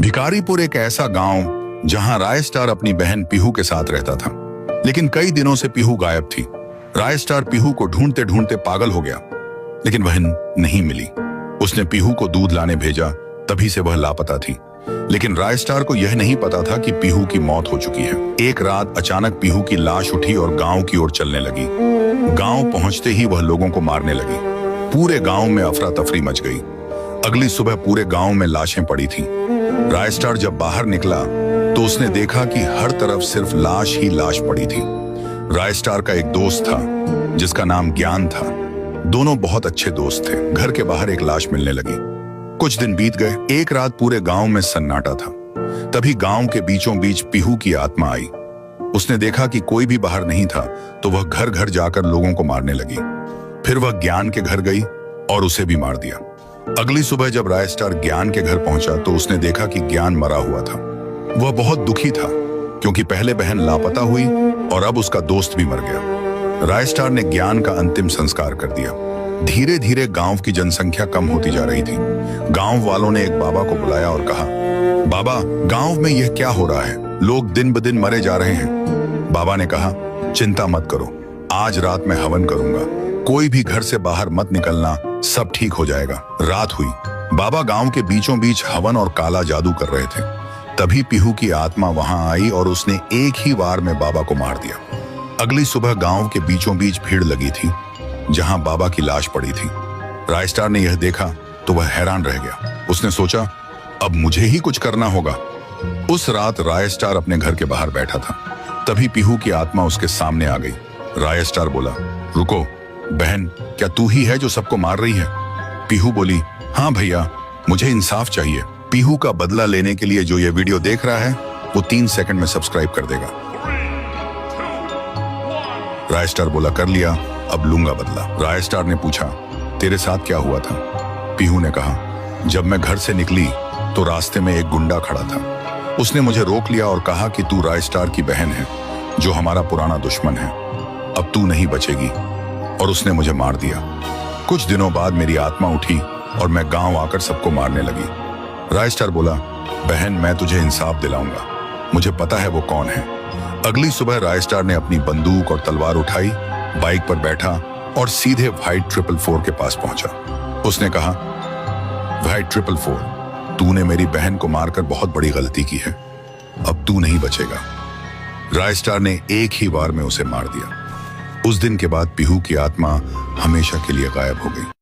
भिखारीपुर एक ऐसा गांव जहां राय स्टार अपनी बहन पीहू के साथ रहता था। लेकिन कई दिनों से पीहू गायब थी। राय स्टार पीहू को ढूंढते ढूंढते पागल हो गया, लेकिन वह नहीं मिली। उसने पीहू को दूध लाने भेजा, तभी से वह लापता थी। लेकिन राय स्टार को यह नहीं पता था कि पीहू की मौत हो चुकी है। एक रात अचानक पीहू की लाश उठी और गांव की ओर चलने लगी। गांव पहुंचते ही वह लोगों को मारने लगी। पूरे गांव में अफरा तफरी मच गई। अगली सुबह पूरे गांव में लाशें पड़ी थी। राय स्टार जब बाहर निकला तो उसने देखा कि हर तरफ सिर्फ लाश ही लाश पड़ी थी। राय स्टार का एक दोस्त था जिसका नाम ज्ञान था। दोनों बहुत अच्छे दोस्त थे। घर के बाहर एक लाश मिलने लगी। कुछ दिन बीत गए। एक रात पूरे गांव में सन्नाटा था। तभी गांव के बीचों बीच पीहू की आत्मा आई। उसने देखा कि कोई भी बाहर नहीं था तो वह घर घर जाकर लोगों को मारने लगी। फिर वह ज्ञान के घर गई और उसे भी मार दिया। अगली सुबह जब राय स्टार ज्ञान के घर पहुंचा तो उसने देखा कि ज्ञान मरा हुआ था। वह बहुत दुखी था क्योंकि पहले बहन लापता हुई और अब उसका दोस्त भी मर गया। राय स्टार ने ज्ञान का अंतिम संस्कार कर दिया। धीरे धीरे गांव की जनसंख्या कम होती जा रही थी। गांव वालों ने एक बाबा को बुलाया और कहा, बाबा, गांव में यह क्या हो रहा है? लोग दिन ब दिन मरे जा रहे हैं। बाबा ने कहा, चिंता मत करो, आज रात मैं हवन करूंगा। कोई भी घर से बाहर मत निकलना, सब ठीक हो जाएगा। रात हुई। बाबा गांव के बीचों बीच हवन और काला जादू कर रहे थे। तभी पीहू की आत्मा वहां आई और उसने एक ही वार में बाबा को मार दिया। अगली सुबह गांव के बीचों बीच भीड़ लगी थी जहां बाबा की लाश पड़ी थी। राय स्टार ने यह देखा तो वह हैरान रह गया। उसने सोचा, अब मुझे ही कुछ करना होगा। उस रात राय स्टार अपने घर के बाहर बैठा था। तभी पीहू की आत्मा उसके सामने आ गई। राय स्टार बोला, रुको बहन, क्या तू ही है जो सबको मार रही है? पीहू बोली, हाँ भैया, मुझे इंसाफ चाहिए। पीहू का बदला लेने के लिए जो ये वीडियो देख रहा है वो 3 सेकंड में सब्सक्राइब कर देगा। राय स्टार बोला, कर लिया, अब लूंगा बदला। राय स्टार ने पूछा, तेरे साथ क्या हुआ था? पीहू ने कहा, जब मैं घर से निकली तो रास्ते में एक गुंडा खड़ा था। उसने मुझे रोक लिया और कहा कि तू राय स्टार की बहन है जो हमारा पुराना दुश्मन है। अब तू नहीं बचेगी, और उसने मुझे मार दिया। कुछ दिनों बाद मेरी आत्मा उठी और मैं गांव आकर सबको मारने लगी। राय स्टार बोला, बहन, मैं तुझे इंसाफ दिलाऊंगा, मुझे पता है वो कौन है। अगली सुबह राय स्टार ने अपनी बंदूक और तलवार उठाई, बाइक पर बैठा और सीधे व्हाइट 444 के पास पहुंचा। उसने कहा, व्हाइट 444, तूने मेरी बहन को मारकर बहुत बड़ी गलती की है। अब तू नहीं बचेगा। राय स्टार ने एक ही बार में उसे मार दिया। उस दिन के बाद पीहू की आत्मा हमेशा के लिए गायब हो गई।